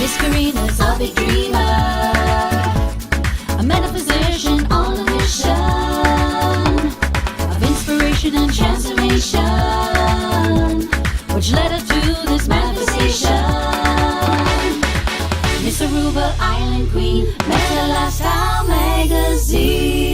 Miss Karina's a big dreamer, a metaphysician on a mission of inspiration and transformation, which led her to this manifestation. Miss Aruba Island Queen, Meta Lifestyle Magazine.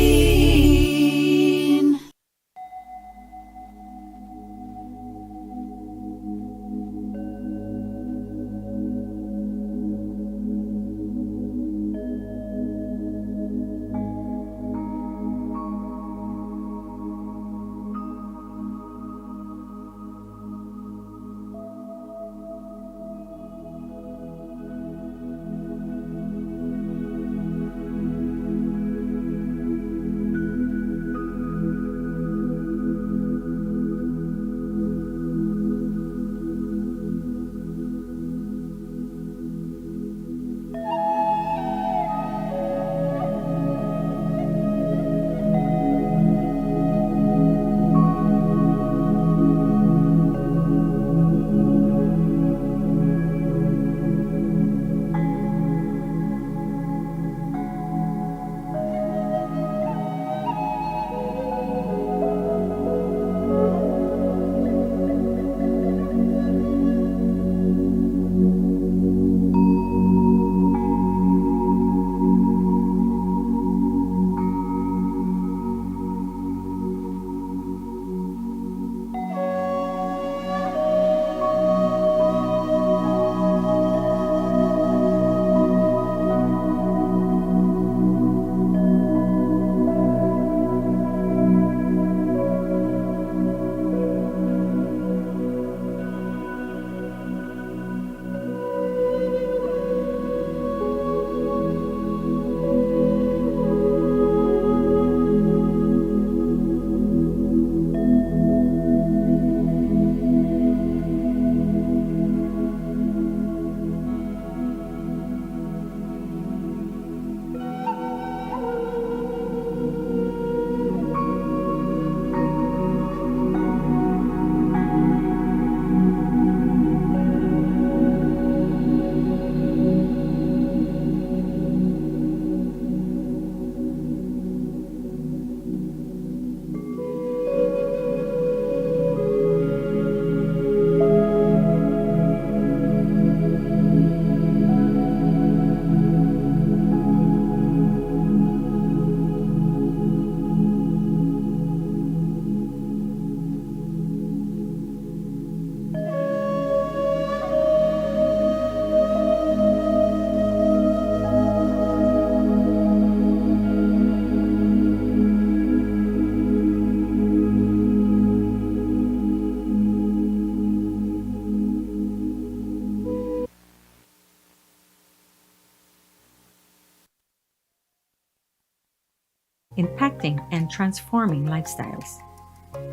Impacting and transforming lifestyles.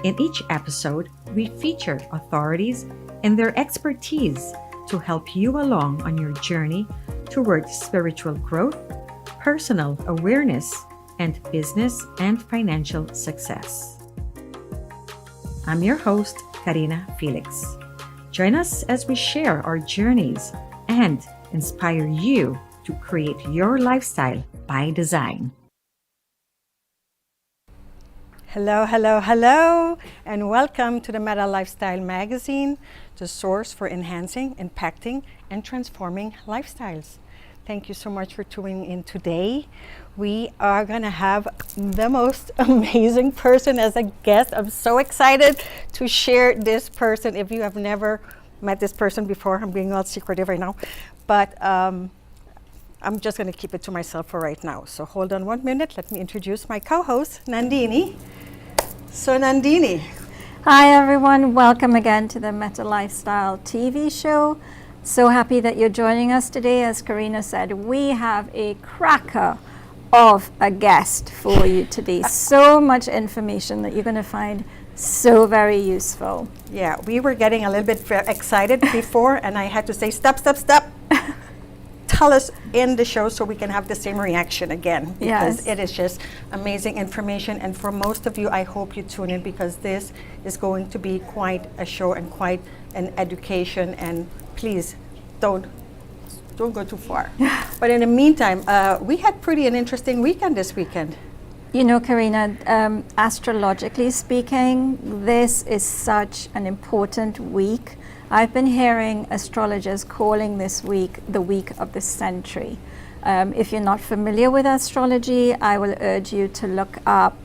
In each episode, we feature authorities and their expertise to help you along on your journey towards spiritual growth, personal awareness, and business and financial success. I'm your host, Karina Felix. Join us as we share our journeys and inspire you to create your lifestyle by design. Hello, hello, hello, and welcome to the Meta Lifestyle Magazine, the source for enhancing, impacting, and transforming lifestyles. Thank you so much for tuning in today. We are going to have the most amazing person as a guest. I'm so excited to share this person. If you have never met this person before, I'm being all secretive right now, but I'm just going to keep it to myself for right now. So hold on 1 minute. Let me introduce my co-host, Nandini. So Nandini. Hi everyone, welcome again to the Meta Lifestyle TV show. So happy that you're joining us today. As Karina said, we have a cracker of a guest for you today. So much information that you're going to find so very useful. Yeah, we were getting a little bit excited before and I had to say, stop. Tell us in the show so we can have the same reaction again, because it is just amazing information. And for most of you, I hope you tune in, because this is going to be quite a show and quite an education. And please don't don't go too far. But in the meantime, we had pretty an interesting weekend this weekend. You know, Karina, astrologically speaking, this is such an important week. I've been hearing astrologers calling this week the week of the century. If you're not familiar with astrology, I will urge you to look up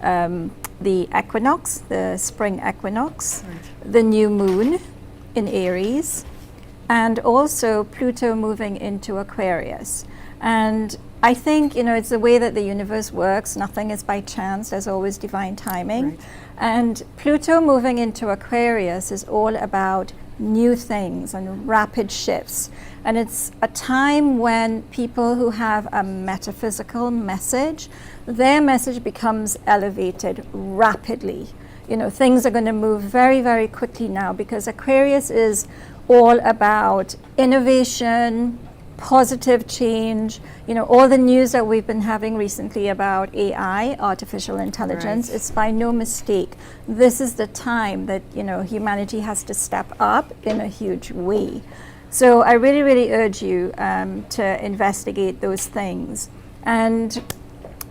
the equinox, the spring equinox, the new moon in Aries, and also Pluto moving into Aquarius. And I think, you know, it's the way that the universe works. Nothing is by chance. There's always divine timing. Right. And Pluto moving into Aquarius is all about new things and rapid shifts. And it's a time when people who have a metaphysical message, their message becomes elevated rapidly. You know, things are going to move very, very quickly now, because Aquarius is all about innovation, positive change. You know, all the news that we've been having recently about AI, artificial intelligence, Right. it's by no mistake. This is the time that, you know, humanity has to step up in a huge way. So I really, really urge you to investigate those things. And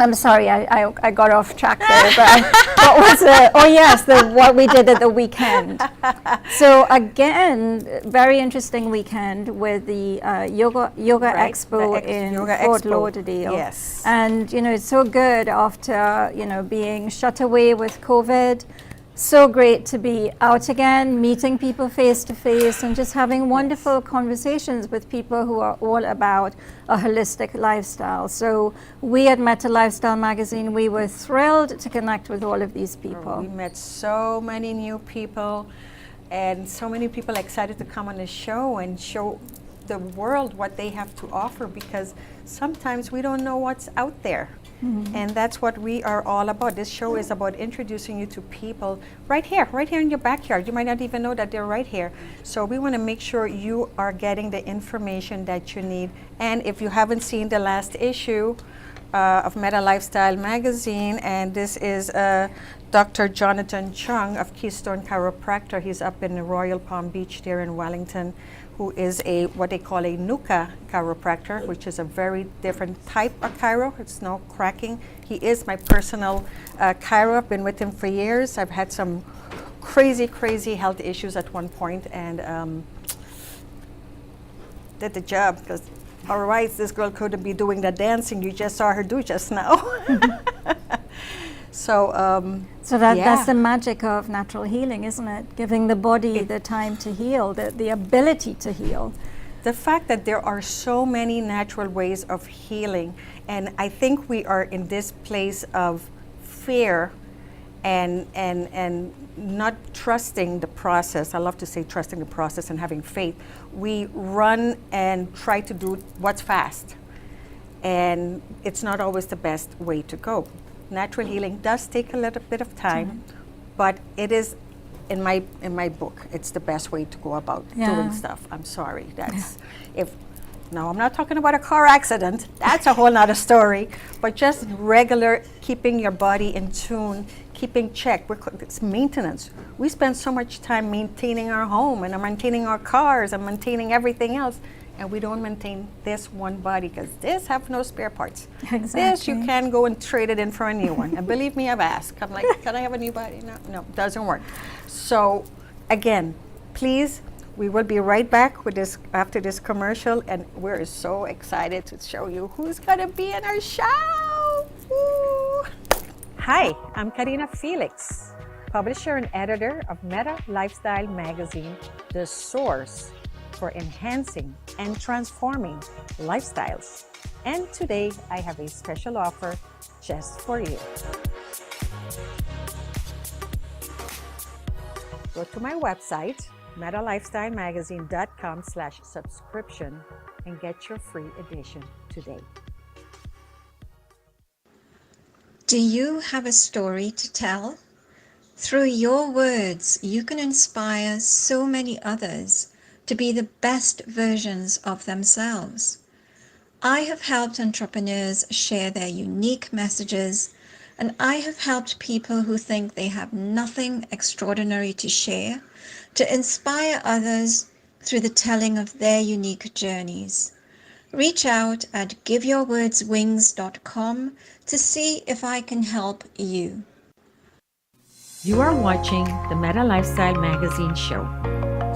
I'm sorry, I got off track there, but what was it? Oh yes, what we did at the weekend. So again, very interesting weekend with the Yoga Right, Expo the in Yoga Fort Expo. Lauderdale. Yes. And you know, it's so good after, you know, being shut away with COVID. So great to be out again, meeting people face to face, and just having wonderful conversations with people who are all about a holistic lifestyle. So we at Meta Lifestyle Magazine, we were thrilled to connect with all of these people. We met so many new people, and so many people excited to come on the show and show the world what they have to offer, because sometimes we don't know what's out there. And that's what we are all about. This show is about introducing you to people right here in your backyard. You might not even know that they're right here. So we want to make sure you are getting the information that you need. And if you haven't seen the last issue of Meta Lifestyle Magazine, and this is Dr. Jonathan Chung of Keystone Chiropractor. He's up in the Royal Palm Beach there in Wellington, who is a what they call a NUCA chiropractor, which is a very different type of chiro. It's no cracking. He is my personal chiro. I've been with him for years. I've had some crazy health issues at one point, and did the job, because otherwise this girl couldn't be doing the dancing you just saw her do just now. So that's yeah. the magic of natural healing, isn't it? Giving the body the time to heal, the ability to heal. The fact that there are so many natural ways of healing, and I think we are in this place of fear and not trusting the process. I love to say trusting the process and having faith. We run and try to do what's fast, and it's not always the best way to go. Natural healing does take a little bit of time, but it is, in my book, it's the best way to go about doing stuff. I'm sorry, that's now I'm not talking about a car accident. That's a whole nother story. But just regular keeping your body in tune, keeping check. It's maintenance. We spend so much time maintaining our home and maintaining our cars and maintaining everything else, and we don't maintain this one body, because this have no spare parts. Exactly. This you can go and trade it in for a new one. And believe me, I've asked. I'm like, can I have a new body? No, doesn't work. So again, please, we will be right back with this after this commercial, and we're so excited to show you who's gonna be in our show. Woo. Hi, I'm Karina Felix, publisher and editor of Meta Lifestyle Magazine, the source for enhancing and transforming lifestyles. And today I have a special offer just for you. Go to my website, metalifestylemagazine.com/subscription, and get your free edition today. Do you have a story to tell? Through your words, you can inspire so many others to be the best versions of themselves. I have helped entrepreneurs share their unique messages, and I have helped people who think they have nothing extraordinary to share to inspire others through the telling of their unique journeys. reach out at giveyourwordswings.com to see if I can help you. You are watching the Meta Lifestyle Magazine show,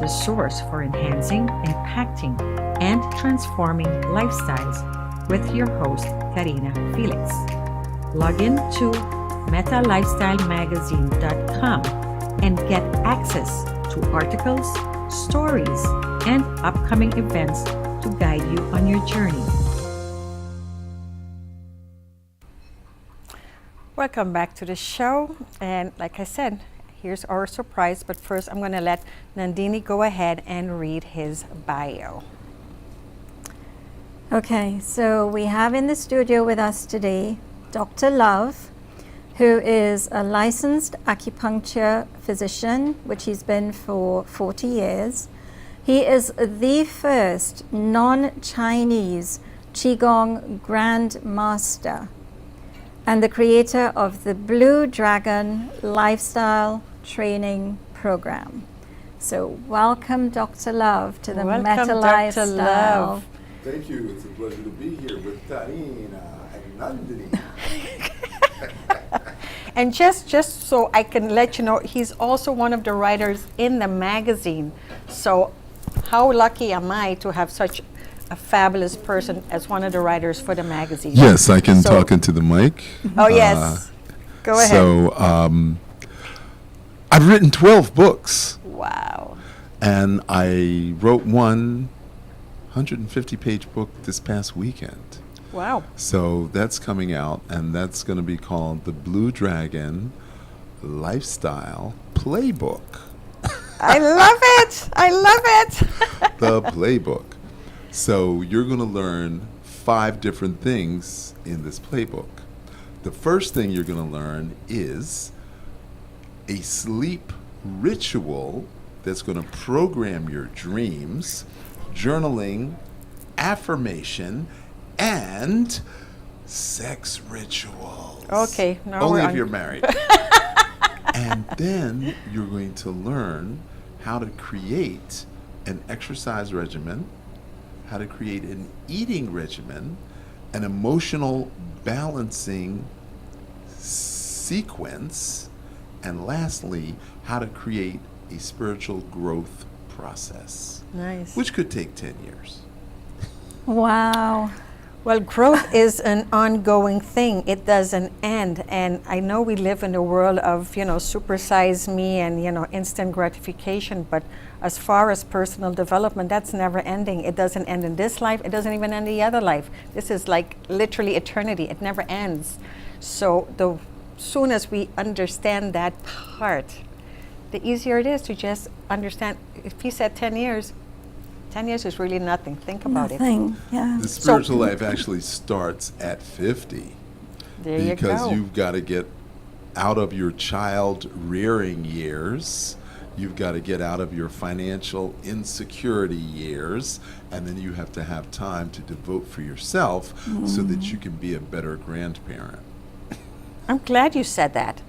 the source for enhancing, impacting, and transforming lifestyles with your host, Karina Felix. Log in to metalifestylemagazine.com and get access to articles, stories, and upcoming events to guide you on your journey. Welcome back to the show. And like I said, here's our surprise. But first, I'm going to let Nandini go ahead and read his bio. Okay, so we have in the studio with us today Dr. Love, who is a licensed acupuncture physician, which he's been for 40 years. He is the first non-Chinese Qigong Grand Master and the creator of the Blue Dragon Lifestyle Training Program. So welcome, Dr. Love, to the Welcome, Meta Dr. Lifestyle. Love. Thank you. It's a pleasure to be here with Karina and Nandini. And just so I can let you know, he's also one of the writers in the magazine. So how lucky am I to have such a fabulous person as one of the writers for the magazine? Yes, I can So- talk into the mic. Oh, yes. Go ahead. So I've written 12 books, Wow. and I wrote one 150-page book this past weekend. Wow. So that's coming out, and that's going to be called the Blue Dragon Lifestyle Playbook. I love it. I love it. The playbook. So you're going to learn 5 different things in this playbook. The first thing you're going to learn is a sleep ritual that's going to program your dreams, journaling, affirmation, and sex rituals. Okay, now Only we're if on- you're married. And then you're going to learn how to create an exercise regimen, how to create an eating regimen, an emotional balancing sequence, and lastly, how to create a spiritual growth process, Nice. which could take 10 years. Wow. Well, growth is an ongoing thing. It doesn't end. And I know we live in a world of, supersize me and, instant gratification. But as far as personal development, that's never ending. It doesn't end in this life. It doesn't even end in the other life. This is like literally eternity. It never ends. So the soon as we understand that part, the easier it is to just understand. If he said 10 years, 10 years is really nothing. Think about it. Nothing. Yeah. The spiritual life actually starts at 50. There you Because go. you've got to get out of your child rearing years, you've got to get out of your financial insecurity years, and then you have to have time to devote for yourself so that you can be a better grandparent. I'm glad you said that.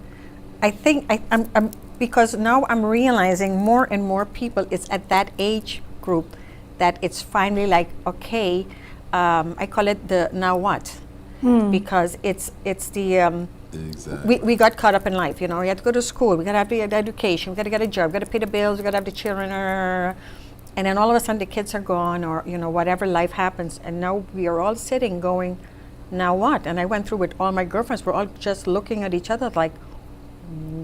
I think I'm because now I'm realizing more and more people, it's at that age group that it's finally like, okay, I call it the now what, because it's the Exactly. we got caught up in life. You have to go to school, we got to have the education, we got to get a job, we got to pay the bills, we got to have the children, and then all of a sudden the kids are gone, or whatever life happens, and now we are all sitting going, now what? And I went through with all my girlfriends, we're all just looking at each other like,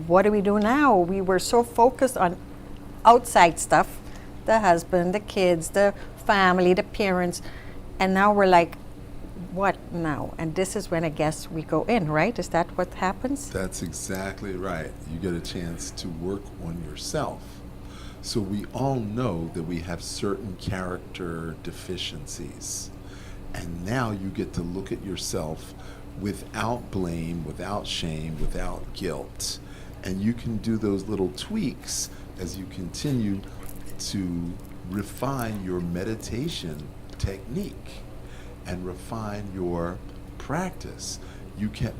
what do we do now? We were so focused on outside stuff, the husband, the kids, the family, the parents, and now we're like, what now? And this is when I guess we go in, right? Is that what happens? That's exactly right. You get a chance to work on yourself. So we all know that we have certain character deficiencies. And now you get to look at yourself without blame, without shame, without guilt. And you can do those little tweaks as you continue to refine your meditation technique and refine your practice.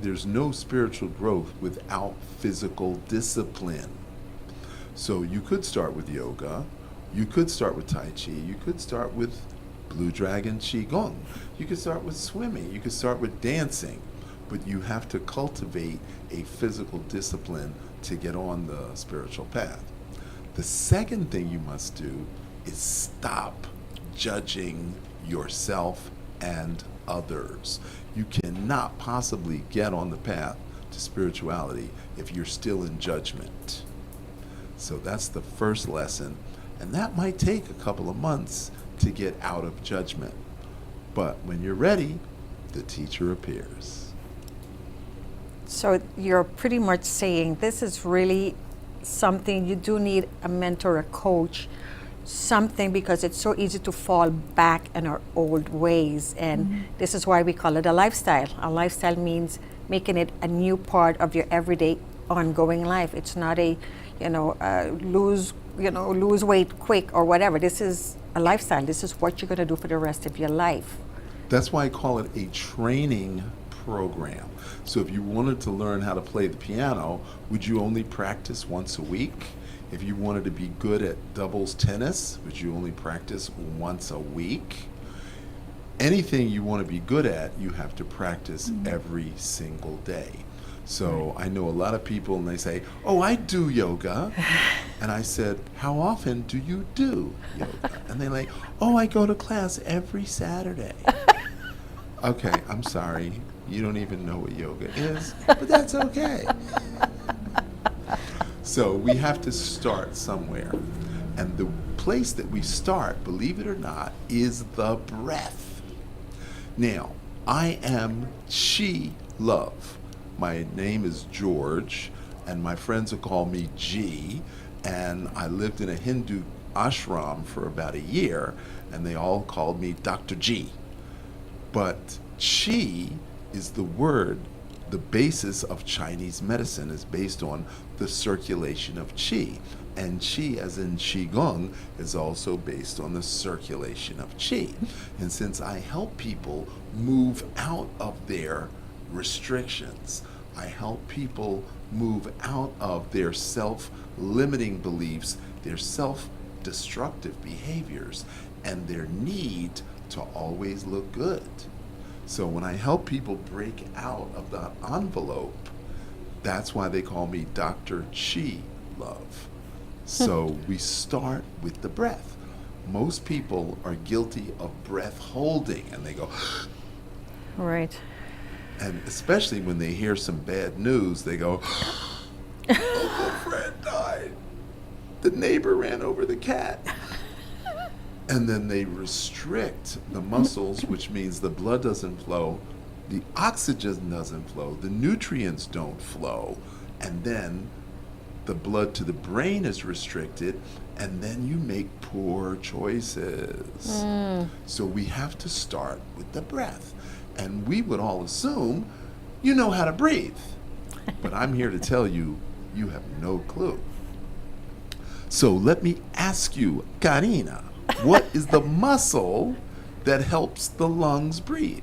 There's no spiritual growth without physical discipline. So you could start with yoga, you could start with Tai Chi, you could start with Blue Dragon Qigong. You could start with swimming. You could start with dancing. But you have to cultivate a physical discipline to get on the spiritual path. The second thing you must do is stop judging yourself and others. You cannot possibly get on the path to spirituality if you're still in judgment. So that's the first lesson. And that might take a couple of months to get out of judgment. But when you're ready, the teacher appears. So you're pretty much saying this is really something you do need a mentor, a coach, something, because it's so easy to fall back in our old ways. And this is why we call it a lifestyle. A lifestyle means making it a new part of your everyday ongoing life. It's not a, lose weight quick or whatever. This is a lifestyle. This is what you're going to do for the rest of your life. That's why I call it a training program. So if you wanted to learn how to play the piano, would you only practice once a week? If you wanted to be good at doubles tennis, would you only practice once a week? Anything you want to be good at, you have to practice every single day. So I know a lot of people and they say, oh, I do yoga. And I said, how often do you do yoga? And they're like, oh, I go to class every Saturday. Okay, I'm sorry. You don't even know what yoga is, but that's okay. So we have to start somewhere. And the place that we start, believe it or not, is the breath. Now, I am Chi Love. My name is George, and my friends will call me G. And I lived in a Hindu ashram for about a year, and they all called me Dr. G. But Qi is the word, the basis of Chinese medicine is based on the circulation of Qi. And Qi, as in Qigong, is also based on the circulation of Qi. And since I help people move out of their restrictions, I help people move out of their self-limiting beliefs, their self-destructive behaviors, and their need to always look good. So when I help people break out of that envelope, that's why they call me Dr. Chi Love. So we start with the breath. Most people are guilty of breath holding, and they go, Right. and especially when they hear some bad news, they go, Uncle Fred died. The neighbor ran over the cat. And then they restrict the muscles, which means the blood doesn't flow, the oxygen doesn't flow, the nutrients don't flow, and then the blood to the brain is restricted, and then you make poor choices. So we have to start with the breath. And we would all assume you know how to breathe. But I'm here to tell you, you have no clue. So let me ask you, Karina, what is the muscle that helps the lungs breathe?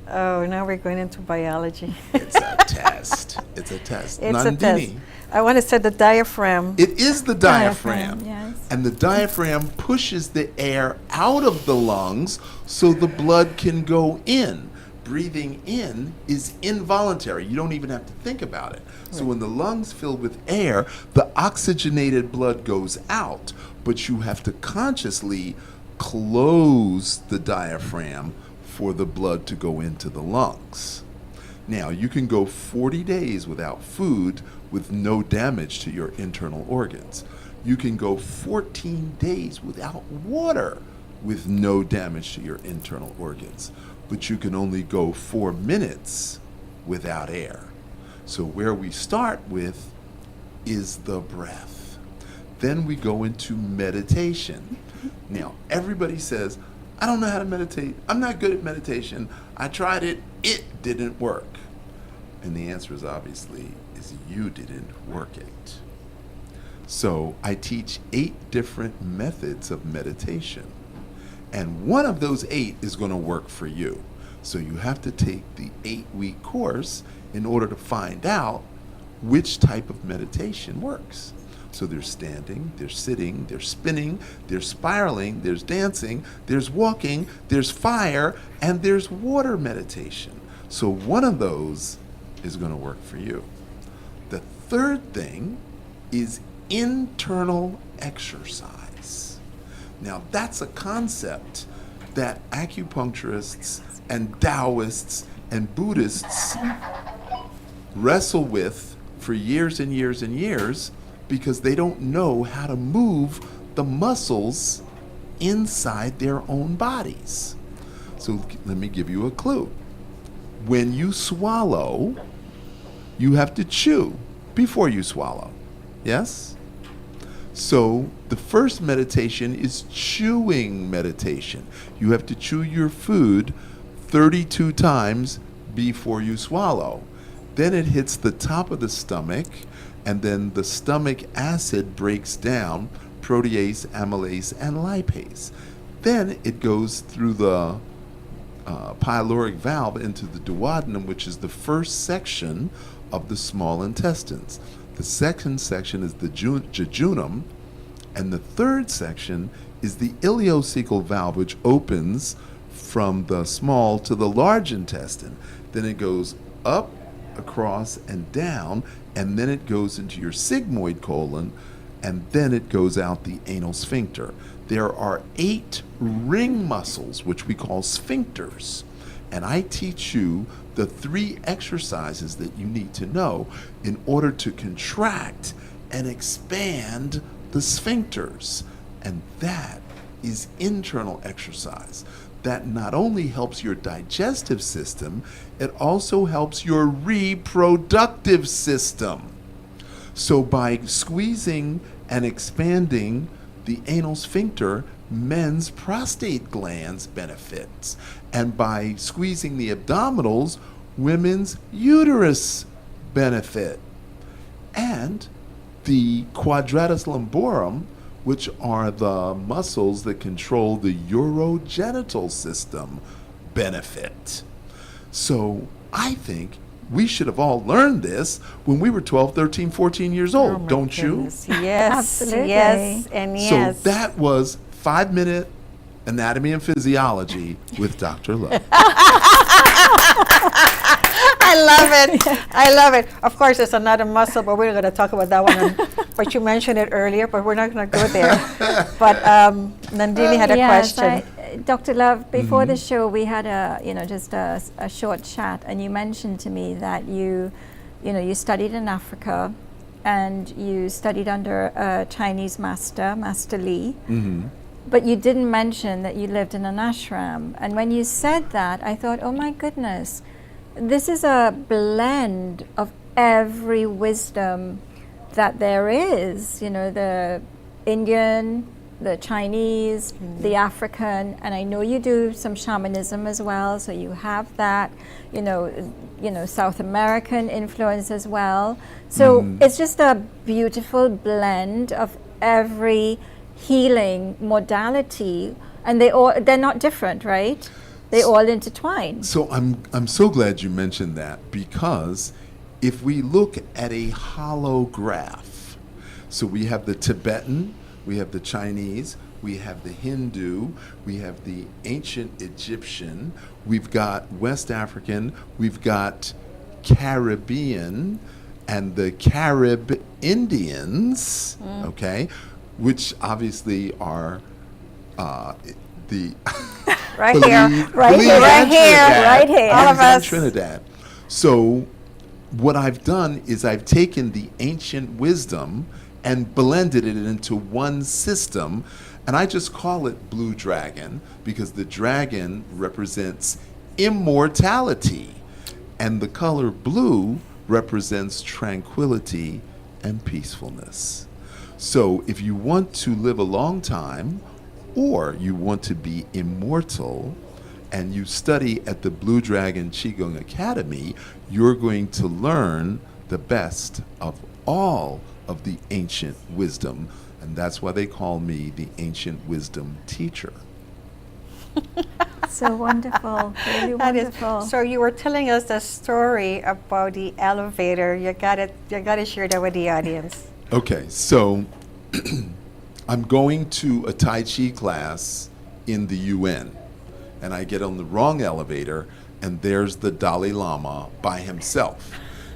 Oh, now we're going into biology. It's a test. It's a test. It's a test. Nandini, I want to say the diaphragm. it is the diaphragm. Yes. And the diaphragm pushes the air out of the lungs so the blood can go in. Breathing in is involuntary. You don't even have to think about it. So when the lungs fill with air, the oxygenated blood goes out, but you have to consciously close the diaphragm for the blood to go into the lungs. Now, you can go 40 days without food with no damage to your internal organs. You can go 14 days without water with no damage to your internal organs. But you can only go 4 minutes without air. So where we start with is the breath. Then we go into meditation. Now, everybody says, I don't know how to meditate. I'm not good at meditation. I tried it. It didn't work. And the answer is obviously is you didn't work it. So I teach 8 different methods of meditation. And one of those 8 is going to work for you. So you have to take the 8-week course in order to find out which type of meditation works. So they're standing, they're sitting, they're spinning, they're spiraling, there's dancing, there's walking, there's fire, and there's water meditation. So one of those is going to work for you. The third thing is internal exercise. Now, that's a concept that acupuncturists and Taoists and Buddhists wrestle with for years and years and years because they don't know how to move the muscles inside their own bodies. So let me give you a clue. When you swallow, you have to chew before you swallow. Yes? So the first meditation is chewing meditation. You have to chew your food 32 times before you swallow. Then it hits the top of the stomach, and then the stomach acid breaks down protease, amylase, and lipase. Then it goes through the pyloric valve into the duodenum, which is the first section of the small intestines. The second section is the jejunum, and the third section is the ileocecal valve, which opens from the small to the large intestine. Then it goes up, across, and down, and then it goes into your sigmoid colon, and then it goes out the anal sphincter. There are 8 ring muscles, which we call sphincters, and I teach you the 3 exercises that you need to know in order to contract and expand the sphincters. And that is internal exercise. That not only helps your digestive system, it also helps your reproductive system. So by squeezing and expanding the anal sphincter, men's prostate glands benefits. And by squeezing the abdominals, women's uterus benefit. And the quadratus lumborum, which are the muscles that control the urogenital system, benefit. So I think we should have all learned this when we were 12, 13, 14 years old, Oh my don't you? goodness. Yes, Absolutely. yes, and yes. So that was 5-minute anatomy and physiology with Dr. Love. I love it. I love it. Of course, it's another muscle, but we're going to talk about that one. But you mentioned it earlier, but we're not going to go there. But Nandini had a question. Dr. Love, before the show, we had just a short chat, and you mentioned to me that you studied in Africa, and you studied under a Chinese master, Master Li. Mm-hmm. But you didn't mention that you lived in an ashram. And when you said that, I thought, oh my goodness, this is a blend of every wisdom that there is, the Indian, the Chinese, the African, and I know you do some shamanism as well, so you have that, South American influence as well. So it's just a beautiful blend of every healing modality, and they're not different, right? They all intertwine. So I'm so glad you mentioned that, because if we look at a holograph, so we have the Tibetan, we have the Chinese, we have the Hindu, we have the ancient Egyptian, we've got West African, we've got Caribbean, and the Carib Indians, okay, which obviously are the Right here. Right Belize here. and Right here. Trinidad. Right here. All of Belize and us. Trinidad. So what I've done is I've taken the ancient wisdom and blended it into one system, and I just call it Blue Dragon because the dragon represents immortality, and the color blue represents tranquility and peacefulness. So if you want to live a long time, or you want to be immortal, and you study at the Blue Dragon Qigong Academy, you're going to learn the best of all of the ancient wisdom. And that's why they call me the ancient wisdom teacher. So wonderful, really That is, wonderful. so you were telling us the story about the elevator. You got to share that with the audience. Okay, so I'm going to a Tai Chi class in the UN, and I get on the wrong elevator, and there's the Dalai Lama by himself.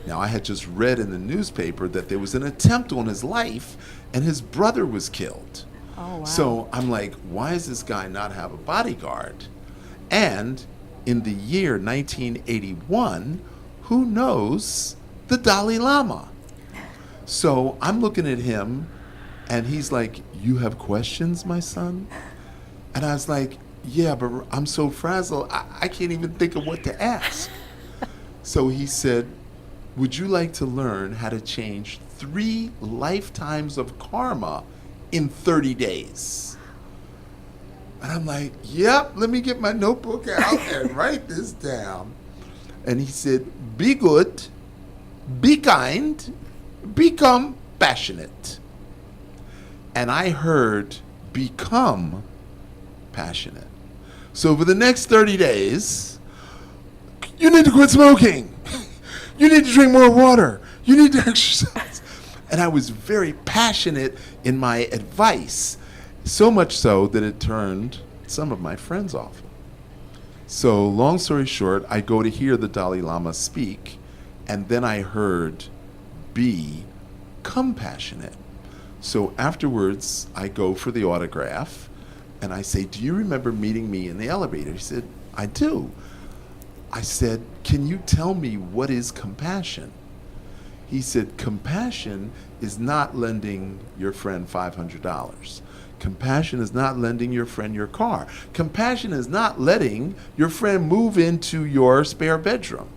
Now, I had just read in the newspaper that there was an attempt on his life, and his brother was killed. Oh, wow. So I'm like, why does this guy not have a bodyguard? And in the year 1981, who knows the Dalai Lama? So I'm looking at him, and he's like, you have questions, my son? And I was like, yeah, but I'm so frazzled, I can't even think of what to ask. So he said, would you like to learn how to change 3 lifetimes of karma in 30 days? And I'm like, yep, let me get my notebook out and write this down. And he said, be good, be kind, become passionate. And I heard become passionate. So for the next 30 days, you need to quit smoking. You need to drink more water. You need to exercise. And I was very passionate in my advice, so much so that it turned some of my friends off. So long story short, I go to hear the Dalai Lama speak, and then I heard become passionate. So afterwards, I go for the autograph, and I say, do you remember meeting me in the elevator? He said, I do. I said, can you tell me what is compassion? He said, compassion is not lending your friend $500. Compassion is not lending your friend your car. Compassion is not letting your friend move into your spare bedroom.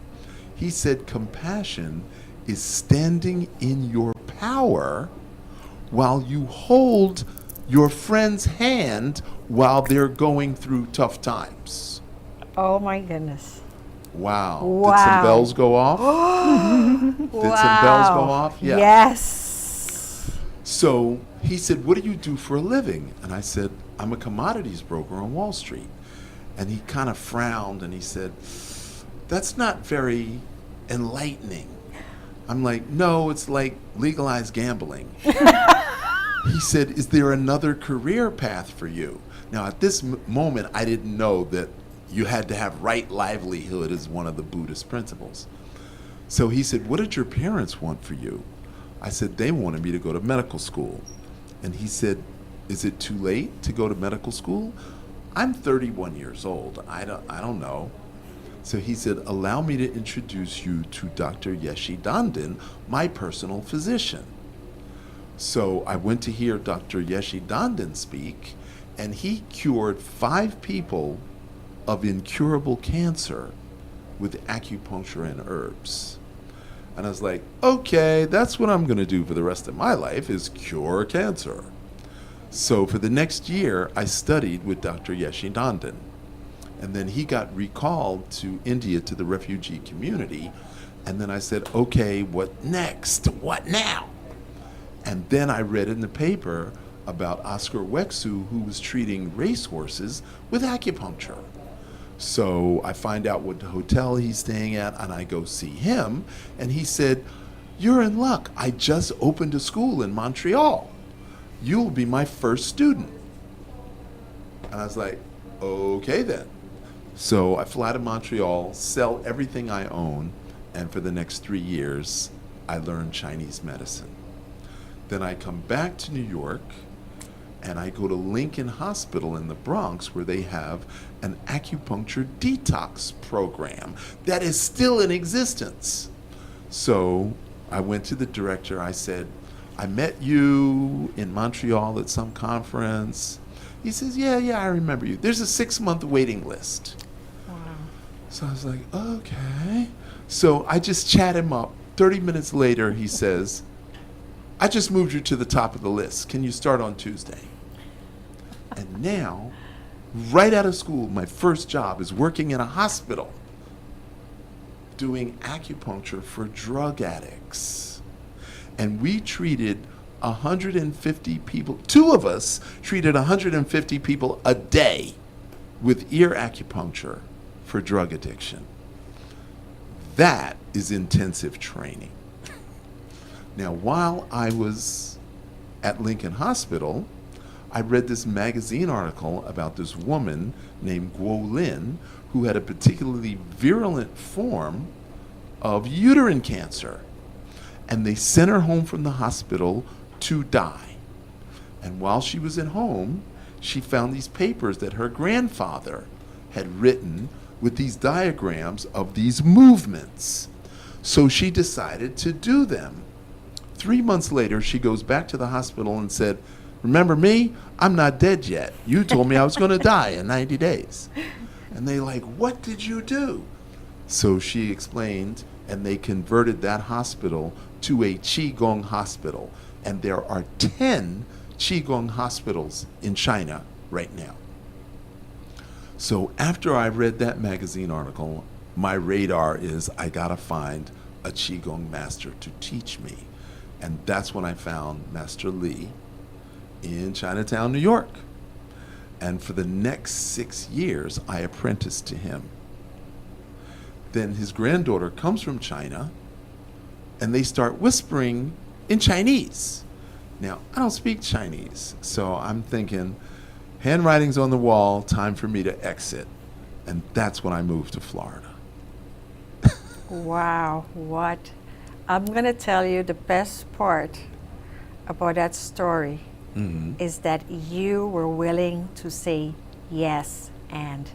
He said, compassion is standing in your power while you hold your friend's hand while they're going through tough times. Oh my goodness. Wow. Did Wow. some bells go off? Did some bells go off? Yeah. Yes. So he said, what do you do for a living? And I said, I'm a commodities broker on Wall Street. And he kind of frowned and he said, that's not very enlightening. I'm like, no, it's like legalized gambling. He said, is there another career path for you? Now, at this moment, I didn't know that you had to have right livelihood as one of the Buddhist principles. So he said, what did your parents want for you? I said, they wanted me to go to medical school. And he said, is it too late to go to medical school? I'm 31 years old. I don't know. So he said, allow me to introduce you to Dr. Yeshi Dandin, my personal physician. So I went to hear Dr. Yeshi Dandin speak, and he cured 5 people of incurable cancer with acupuncture and herbs. And I was like, okay, that's what I'm going to do for the rest of my life, is cure cancer. So for the next year, I studied with Dr. Yeshi Dandin. And then he got recalled to India to the refugee community. And then I said, okay, what next? What now? And then I read in the paper about Oscar Wexu, who was treating racehorses with acupuncture. So I find out what hotel he's staying at, and I go see him, and he said, you're in luck. I just opened a school in Montreal. You'll be my first student. And I was like, okay then. So I fly to Montreal, sell everything I own, and for the next 3 years, I learned Chinese medicine. Then I come back to New York, and I go to Lincoln Hospital in the Bronx, where they have an acupuncture detox program that is still in existence. So I went to the director. I said, I met you in Montreal at some conference. He says, yeah, I remember you. There's a 6-month waiting list. Wow. So I was like, okay. So I just chat him up. 30 minutes later, he says, I just moved you to the top of the list. Can you start on Tuesday? And now, right out of school, my first job is working in a hospital doing acupuncture for drug addicts. And we treated 150 people, 2 of us treated 150 people a day with ear acupuncture for drug addiction. That is intensive training. Now, while I was at Lincoln Hospital, I read this magazine article about this woman named Guo Lin who had a particularly virulent form of uterine cancer. And they sent her home from the hospital to die. And while she was at home, she found these papers that her grandfather had written with these diagrams of these movements. So she decided to do them. 3 months later, she goes back to the hospital and said, "Remember me? I'm not dead yet. You told me I was going to die in 90 days. And they like, "What did you do?" So she explained, and they converted that hospital to a Qigong hospital. And there are 10 Qigong hospitals in China right now. So after I read that magazine article, my radar is I gotta find a Qigong master to teach me. And that's when I found Master Li in Chinatown, New York. And for the next 6 years, I apprenticed to him. Then his granddaughter comes from China, and they start whispering in Chinese. Now, I don't speak Chinese, so I'm thinking, handwriting's on the wall, time for me to exit. And that's when I moved to Florida. Wow, what? I'm going to tell you the best part about that story is that you were willing to say yes. And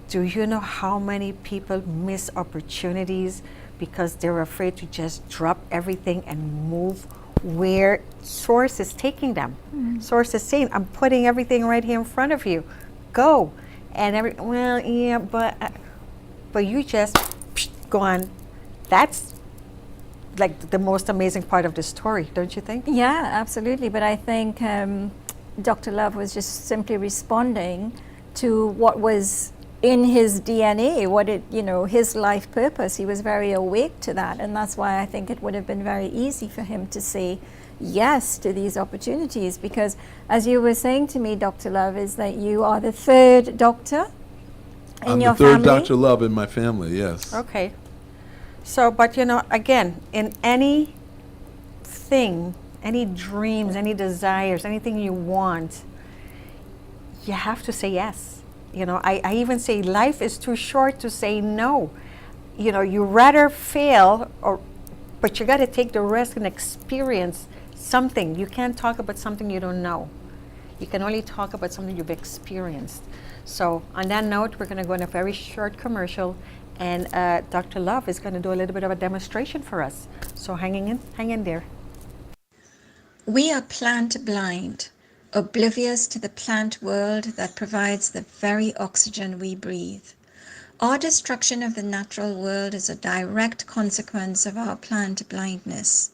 do you know how many people miss opportunities because they're afraid to just drop everything and move where Source is taking them? Source is saying, "I'm putting everything right here in front of you. Go." And well, yeah, but you just gone. That's like the most amazing part of the story, don't you think? Yeah, absolutely. But I think Dr. Love was just simply responding to what was in his DNA, his life purpose. He was very awake to that. And that's why I think it would have been very easy for him to say yes to these opportunities. Because as you were saying to me, Dr. Love, is that you are the third doctor in your I'm the third family. Dr. Love in my family, yes. Okay. So, but again, in anything, any dreams, any desires, anything you want, you have to say yes. I even say life is too short to say no. You rather fail, but you got to take the risk and experience something. You can't talk about something you don't know. You can only talk about something you've experienced. So on that note, we're going to go on a very short commercial, and Dr. Love is going to do a little bit of a demonstration for us. So hang in there. We are plant blind, oblivious to the plant world that provides the very oxygen we breathe. Our destruction of the natural world is a direct consequence of our plant blindness.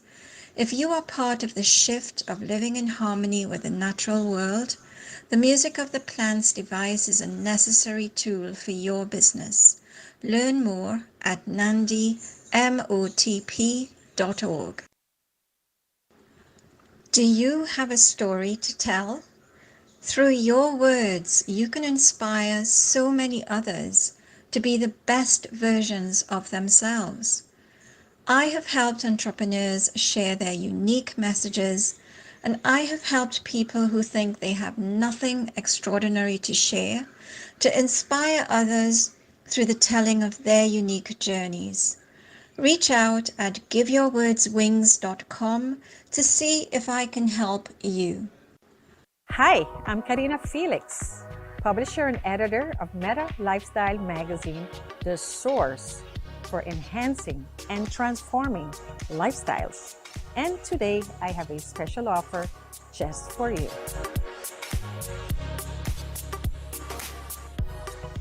If you are part of the shift of living in harmony with the natural world, the music of the plants device is a necessary tool for your business. Learn more at nandimotp.org. Do you have a story to tell? Through your words, you can inspire so many others to be the best versions of themselves. I have helped entrepreneurs share their unique messages, and I have helped people who think they have nothing extraordinary to share to inspire others through the telling of their unique journeys. Reach out at giveyourwordswings.com to see if I can help you. Hi, I'm Karina Felix, publisher and editor of Meta Lifestyle magazine, the source for enhancing and transforming lifestyles. And today I have a special offer just for you.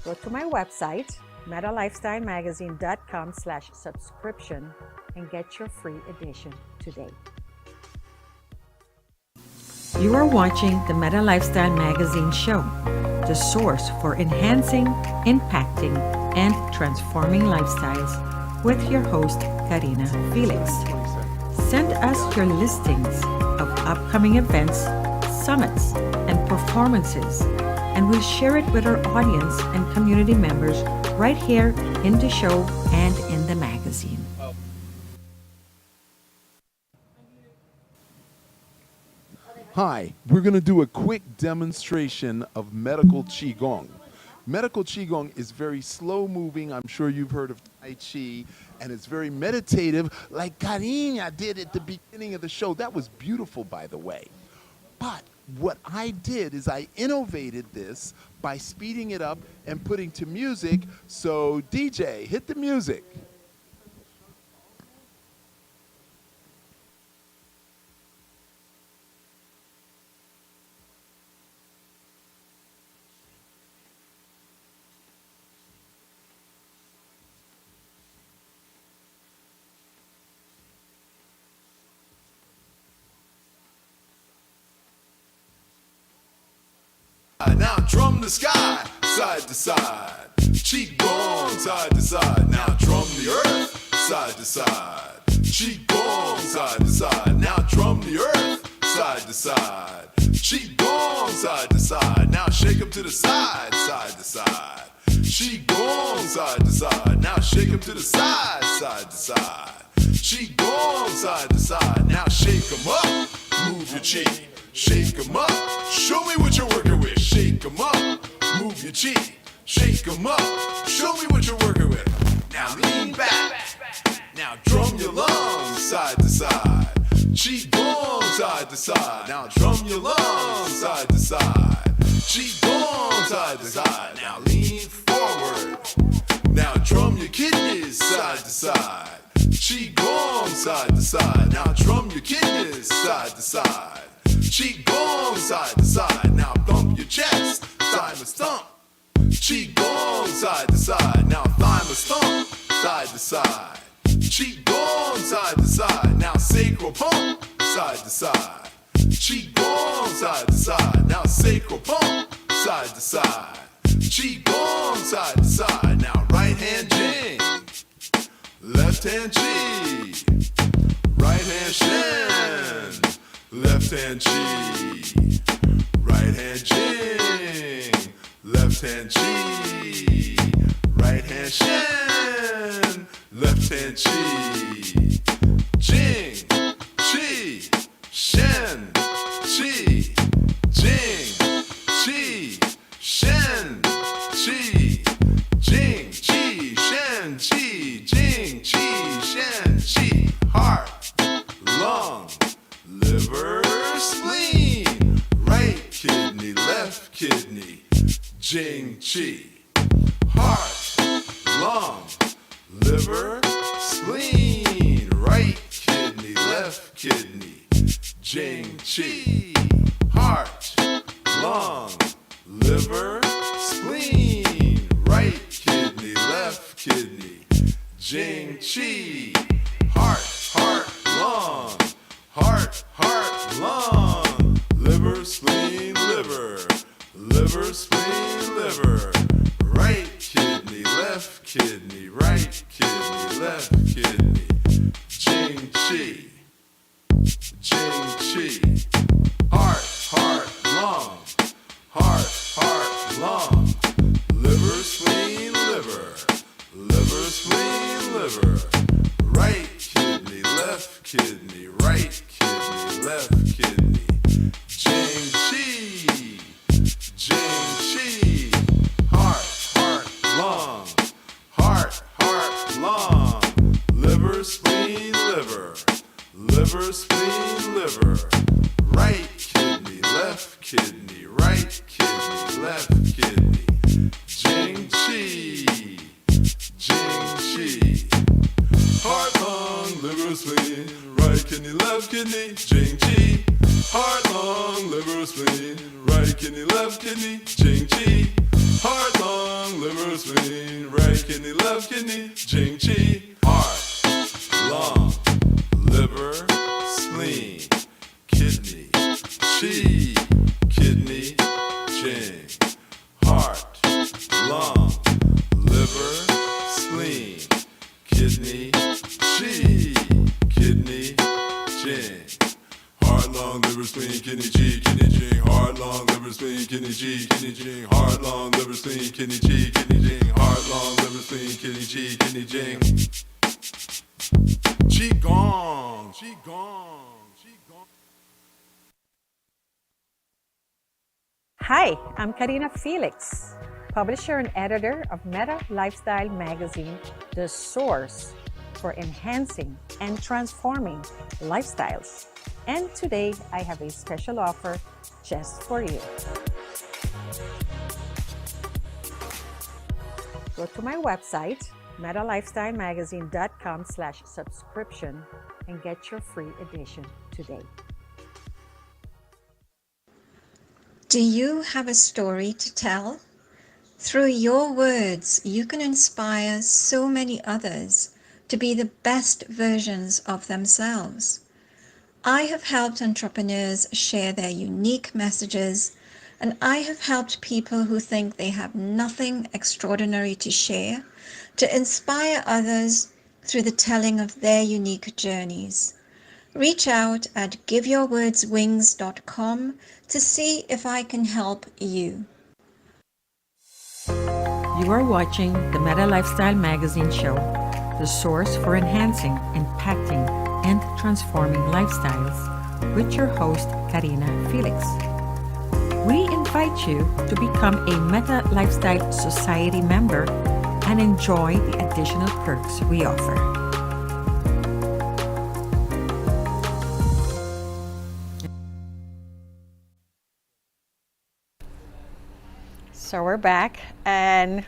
Go to my website, metalifestylemagazine.com/subscription, and get your free edition today. You are watching the Meta Lifestyle Magazine show, the source for enhancing, impacting, and transforming lifestyles, with your host, Karina Felix. Send us your listings of upcoming events, summits, and performances, and we'll share it with our audience and community members right here in the show and in the magazine. Hi, we're going to do a quick demonstration of medical Qigong. Medical Qigong is very slow moving. I'm sure you've heard of Tai Chi, and it's very meditative, like Karina did at the beginning of the show. That was beautiful, by the way. But what I did is I innovated this by speeding it up and putting to music. So, DJ, hit the music. Now drum the sky, side to side. Qigong, side to side. Now drum the earth, side to side. Qigong, side to side. Now drum the earth, side to side. Qigong, side to side. Now shake 'em to the side, side to side. Qigong, side to side. Now shake 'em to the side, side to side. Qigong, side to side. Now shake 'em up, move your chi. Shake 'em up, show me what you're working with. Shake 'em up, move your chi. Shake 'em up, show me what you're working with. Now lean back, now drum your lungs side to side. Qigong side to side, now drum your lungs side to side. Qigong side to side, now lean forward. Now drum your kidneys side to side. Qigong side to side, now drum your kidneys side to side. Qigong side to side, now thump your chest, thymus thump. Qigong side to side, now thymus thump, side to side. Qigong side to side, now sacral pump, side to side. Qigong side to side, now sacral pump, side to side. Qigong side to side, now right hand jing, left hand chi, right hand shin. Left hand chi, right hand jing, left hand chi, right hand shin, left hand chi, jing, chi, shin, chi, jing, chi, shin, chi, jing, chi, shin, chi, jing, chi, shin, chi, heart, lung, liver, spleen, right kidney, left kidney, jing, chi, heart, lung, liver, spleen, right kidney, left kidney, jing, chi, heart, lung, liver, spleen, right kidney, left kidney, jing, chi, heart, lung. Heart, lung, liver, spleen, liver, liver, spleen, liver, right kidney, left kidney, right kidney, left kidney, jing, chi, heart, lung, liver, spleen, liver, liver, spleen, liver, right kidney, left kidney, right kidney, left kidney, jing, chi, heart, lung, liver, spleen, liver, liver, spleen, liver, right kidney, left kidney, right kidney, left kidney, jing, chi, heart, lung, liver, spleen, right kidney, left kidney, jing, chi, heart, lung, liver, spleen, right kidney, left kidney, jing, chi, heart, lung, liver, spleen, right kidney, left kidney, jing, chi, heart, lung, liver, spleen, kidney, chi, kidney, jing, heart, lung, liver, spleen, kidney, chi, kidney, jing, heart, lung, liver, spleen, kidney, chi, kidney, jing, heart, lung, liver, spleen, kidney, chi, kidney, jing, heart, lung, liver, spleen, kidney, chi, kidney, jing, heart, lung, liver, spleen, kidney, chi, kidney, jing. Qigong, Qigong. Hi, I'm Karina Felix, publisher and editor of Meta Lifestyle Magazine, the source for enhancing and transforming lifestyles. And today I have a special offer just for you. Go to my website, metalifestylemagazine.com/subscription and get your free edition today. Do you have a story to tell? Through your words, you can inspire so many others to be the best versions of themselves. I have helped entrepreneurs share their unique messages, and I have helped people who think they have nothing extraordinary to share to inspire others through the telling of their unique journeys. Reach out at giveyourwordswings.com to see if I can help you. You are watching the Meta Lifestyle Magazine show, the source for enhancing, impacting, and transforming lifestyles, with your host, Karina Felix. We invite you to become a Meta Lifestyle Society member and enjoy the additional perks we offer. So we're back, and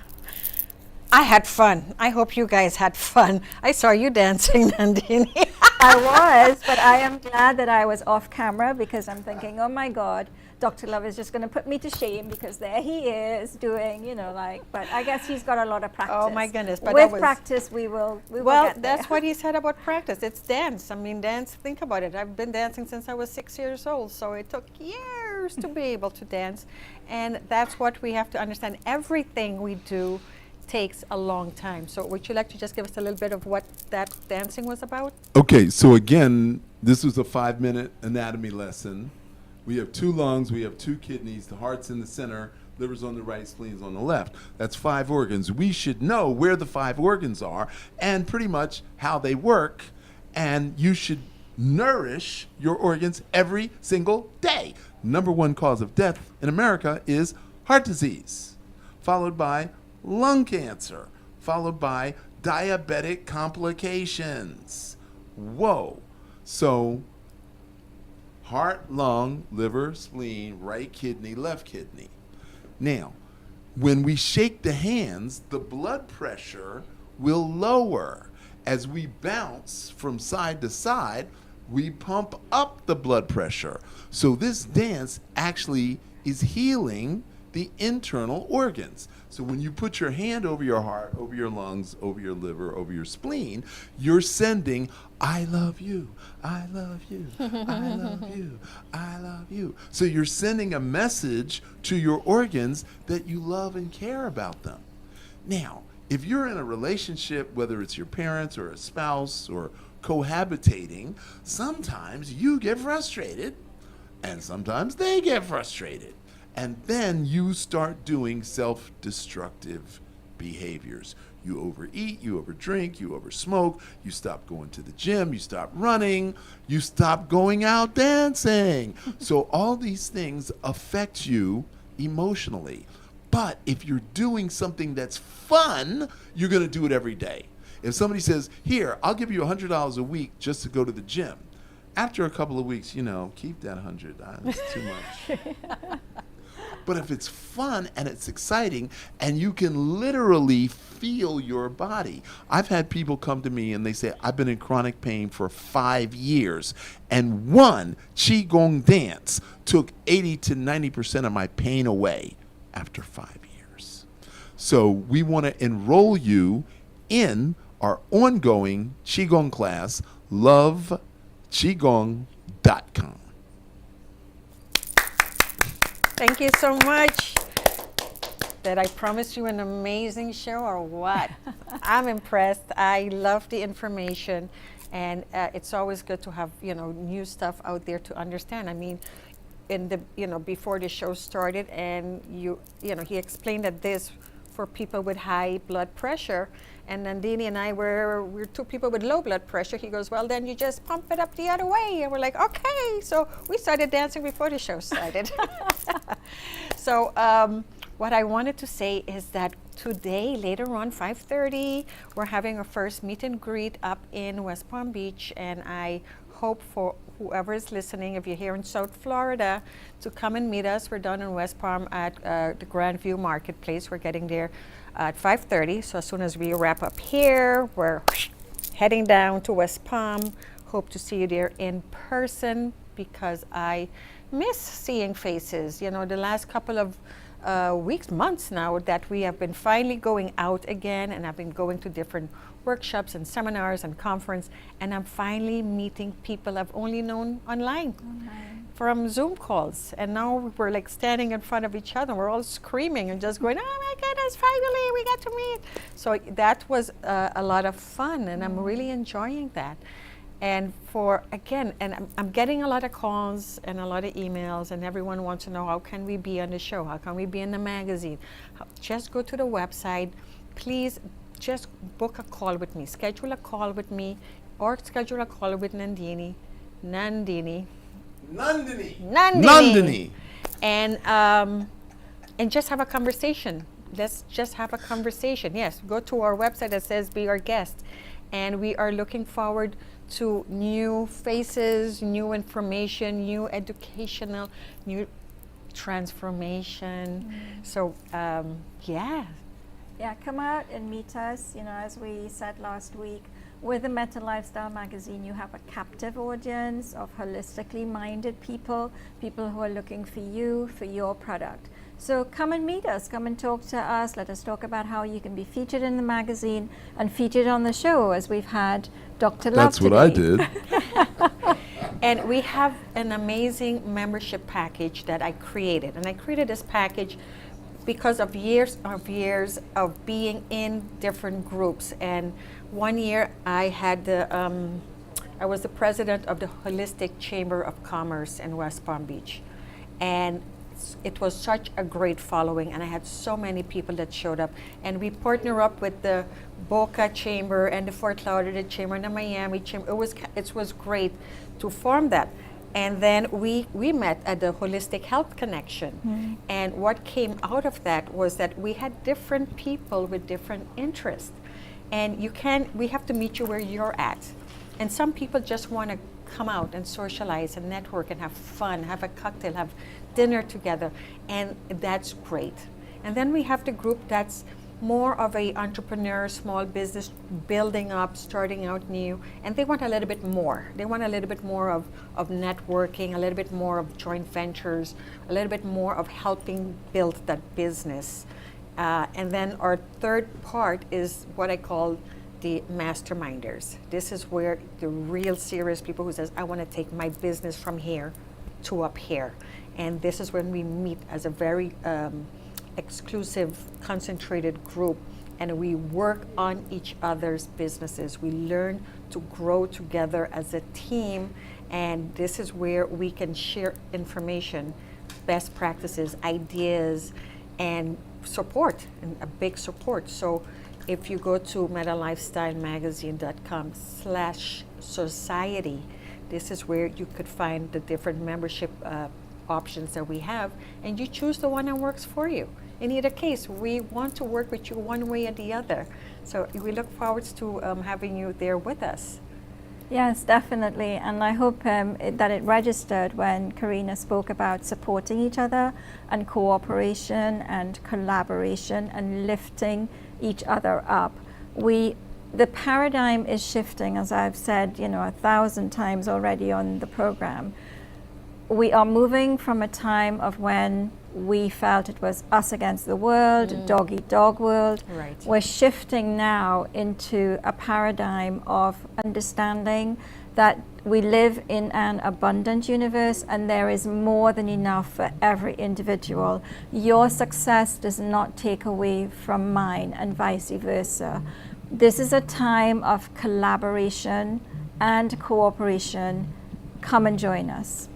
I had fun. I hope you guys had fun. I saw you dancing, Nandini. I was, but I am glad that I was off camera because I'm thinking, oh my God, Dr. Love is just going to put me to shame because there he is doing, but I guess he's got a lot of practice. Oh my goodness, but with that was- practice we will Well, get there. that's what he said about practice. It's dance. I mean, dance, think about it. I've been dancing since I was 6 years old, so it took years to be able to dance. And that's what we have to understand. Everything we do takes a long time. So would you like to just give us a little bit of what that dancing was about? Okay, so again, this was a 5-minute anatomy lesson. We have 2 lungs, we have 2 kidneys, the heart's in the center, liver's on the right, spleen's on the left. That's 5 organs. We should know where the 5 organs are and pretty much how they work, and you should nourish your organs every single day. Number 1 cause of death in America is heart disease, followed by lung cancer, followed by diabetic complications. Whoa. So heart, lung, liver, spleen, right kidney, left kidney. Now, when we shake the hands, the blood pressure will lower. As we bounce from side to side, we pump up the blood pressure. So this dance actually is healing the internal organs. So when you put your hand over your heart, over your lungs, over your liver, over your spleen, you're sending, I love you, I love you, I love you, I love you. So you're sending a message to your organs that you love and care about them. Now, if you're in a relationship, whether it's your parents or a spouse or cohabitating, sometimes you get frustrated and sometimes they get frustrated. And then you start doing self-destructive behaviors. You overeat, you overdrink, you oversmoke, you stop going to the gym, you stop running, you stop going out dancing. So all these things affect you emotionally. But if you're doing something that's fun, you're going to do it every day. If somebody says, here, I'll give you $100 a week just to go to the gym. After a couple of weeks, keep that 100. That's too much. But if it's fun and it's exciting and you can literally feel your body. I've had people come to me and they say, I've been in chronic pain for 5 years, and one Qigong dance took 80 to 90% of my pain away after 5 years. So we want to enroll you in our ongoing Qigong class, loveqigong.com. Thank you so much. Did I promise you an amazing show or what? I'm impressed. I love the information, and it's always good to have new stuff out there to understand. I mean, in the before the show started, and he explained that this for people with high blood pressure. And Nandini and I we're two people with low blood pressure. He goes, well, then you just pump it up the other way. And we're like, okay. So we started dancing before the show started. So what I wanted to say is that today, later on, 5:30, we're having our first meet and greet up in West Palm Beach. And I hope for whoever is listening, if you're here in South Florida, to come and meet us. We're down in West Palm at the Grandview Marketplace. We're getting there at 5:30. So as soon as we wrap up here, we're heading down to West Palm. Hope to see you there in person because I miss seeing faces. You know, the last couple of weeks, months now that we have been finally going out again, and I've been going to different workshops and seminars and conference, and I'm finally meeting people I've only known online from Zoom calls. And now we're like standing in front of each other. We're all screaming and just going, oh my goodness, finally we got to meet. So that was a lot of fun, and I'm really enjoying that. And I'm getting a lot of calls and a lot of emails, and everyone wants to know, how can we be on the show? How can we be in the magazine? Just go to the website. Please just book a call with me. Schedule a call with me, or schedule a call with Nandini. And just have a conversation. Let's just have a conversation. Yes, go to our website that says be our guest. And we are looking forward to new faces, new information, new educational, new transformation. So, yeah. Yeah, come out and meet us. You know, as we said last week, with the Meta Lifestyle magazine, you have a captive audience of holistically minded people who are looking for you, for your product. So come and meet us, come and talk to us. Let us talk about how you can be featured in the magazine and featured on the show, as we've had Dr. Love That's what I today. did. And we have an amazing membership package that I created. And I created this package because of years of being in different groups. And one year I had I was the president of the Holistic Chamber of Commerce in West Palm Beach. And it was such a great following, and I had so many people that showed up. And we partner up with the Boca Chamber and the Fort Lauderdale Chamber and the Miami Chamber. It was great to form that. And then we met at the Holistic Health Connection. And what came out of that was that we had different people with different interests. And we have to meet you where you're at. And some people just want to come out and socialize and network and have fun, have a cocktail, have dinner together, and that's great. And then we have the group that's more of a entrepreneur, small business, building up, starting out new, and they want a little bit more. They want a little bit more of networking, a little bit more of joint ventures, a little bit more of helping build that business. And then our third part is what I call the masterminders. This is where the real serious people who says, I want to take my business from here to up here. And this is when we meet as a very exclusive, concentrated group, and we work on each other's businesses. We learn to grow together as a team, and this is where we can share information, best practices, ideas, and support, and a big support. So if you go to metalifestylemagazine.com/society, this is where you could find the different membership options that we have, and you choose the one that works for you. In either case, we want to work with you one way or the other. So we look forward to having you there with us. Yes, definitely. And I hope that it registered when Karina spoke about supporting each other and cooperation and collaboration and lifting each other up. The paradigm is shifting, as I've said, 1,000 times already on the program. We are moving from a time of when we felt it was us against the world, dog eat dog world. Right. We're shifting now into a paradigm of understanding that we live in an abundant universe and there is more than enough for every individual. Your success does not take away from mine, and vice versa. This is a time of collaboration and cooperation. Come and join us.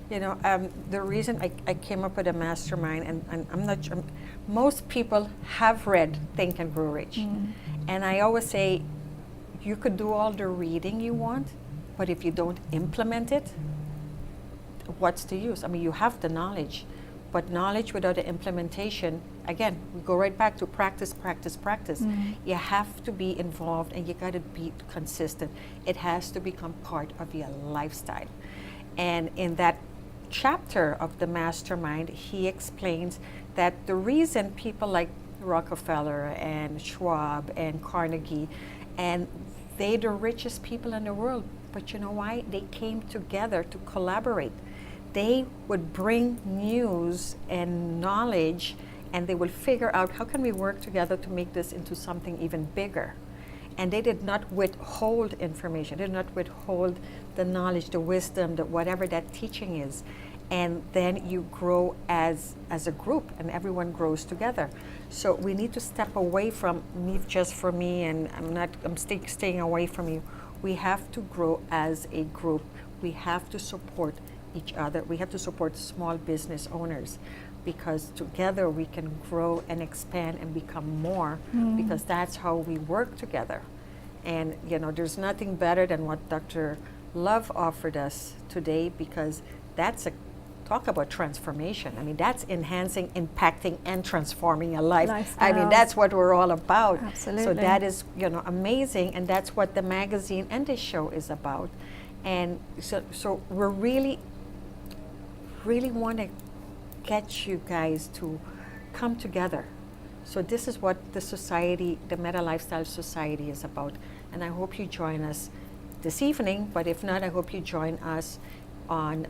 The reason I came up with a mastermind, and I'm not sure, most people have read Think and Grow Rich. And I always say, you could do all the reading you want, but if you don't implement it, what's the use? I mean, you have the knowledge, but knowledge without the implementation, again, we go right back to practice, practice, practice. You have to be involved and you got to be consistent. It has to become part of your lifestyle. And in that chapter of the Mastermind, he explains that the reason people like Rockefeller and Schwab and Carnegie, and they're the richest people in the world, but you know why? They came together to collaborate. They would bring news and knowledge, and they would figure out how can we work together to make this into something even bigger. And they did not withhold information. They did not withhold the knowledge, the wisdom, the whatever that teaching is. And then you grow as a group, and everyone grows together. So we need to step away from me just for me, and I'm staying away from you. We have to grow as a group. We have to support each other. We have to support small business owners, because together we can grow and expand and become more, because that's how we work together. And you know, there's nothing better than what Dr. Love offered us today, because that's a talk about transformation. I mean, that's enhancing, impacting, and transforming a life. I mean, Lifestyles. that's what we're all about. So Absolutely. that is, you know, amazing, and that's what the magazine and this show is about. And so we're really want to get you guys to come together. So this is what the society, the Meta Lifestyle Society, is about. And I hope you join us this evening, but if not, I hope you join us on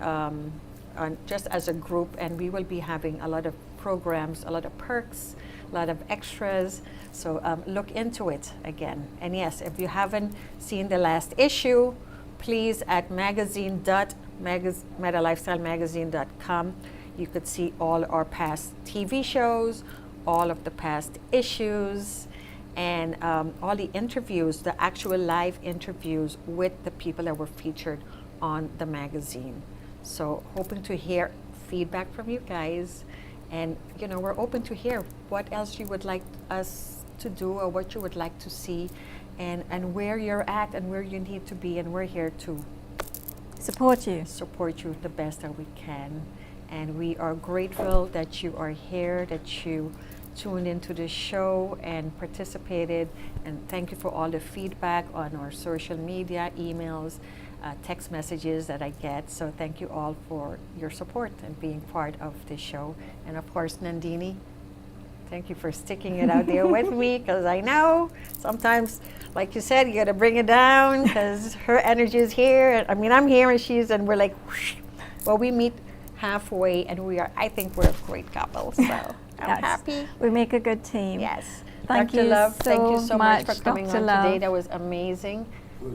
just as a group, and we will be having a lot of programs, a lot of perks, a lot of extras. So look into it again. And yes, if you haven't seen the last issue, please at metalifestylemagazine.com. You could see all our past TV shows, all of the past issues, and all the interviews, the actual live interviews with the people that were featured on the magazine. So hoping to hear feedback from you guys, and you know, we're open to hear what else you would like us to do, or what you would like to see, and where you're at and where you need to be, and we're here to Support you. support you the best that we can. And we are grateful that you are here, that you tuned into the show and participated, and thank you for all the feedback on our social media, emails, text messages that I get. So thank you all for your support and being part of the show. And of course, Nandini, thank you for sticking it out there with me, because I know sometimes, like you said, you got to bring it down, because her energy is here. I mean, I'm here and we're like, whoosh. Well, we meet halfway, and I think we're a great couple. So I'm Yes. happy. We make a good team. Yes. Thank Dr. you Love, thank you so so much for much, coming Dr. on Love. today. That was amazing.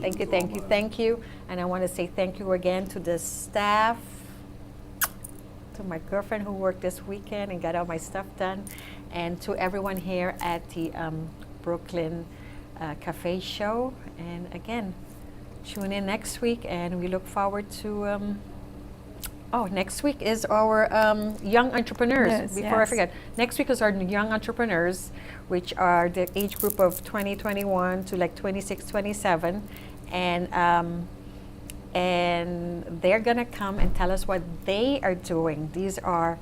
Thank you, thank you, thank you. And I want to say thank you again to the staff, to my girlfriend who worked this weekend and got all my stuff done, and to everyone here at the Brooklyn Cafe Show. And again, tune in next week, and we look forward to next week is our young entrepreneurs. Yes, Before I yes. forget, next week is our young entrepreneurs, which are the age group of 2021 to like 26, 27. And they're going to come and tell us what they are doing. These are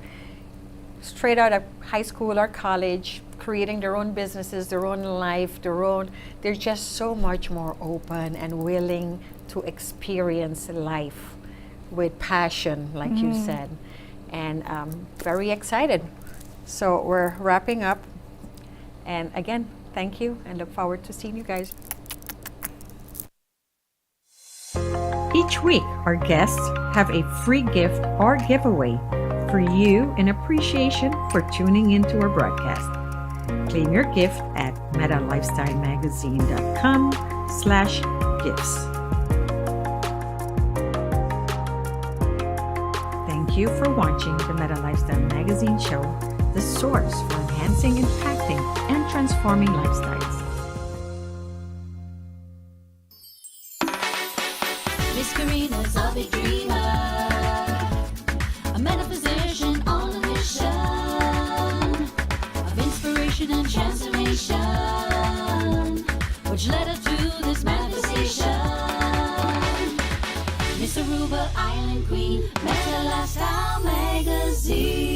straight out of high school or college, creating their own businesses, their own life, they're just so much more open and willing to experience life with passion, like you said. And very excited. So we're wrapping up. And again, thank you, and look forward to seeing you guys. Each week, our guests have a free gift or giveaway for you in appreciation for tuning into our broadcast. Claim your gift at metalifestylemagazine.com/gifts. Thank you for watching the Meta Lifestyle Magazine show, the source for enhancing, impacting, and transforming lifestyles. Miss Karina's a big dreamer, a metaphysician on a mission, a transformation and transformation, which led her to this manifestation. Miss Aruba Island Queen, Meta Lifestyle Magazine.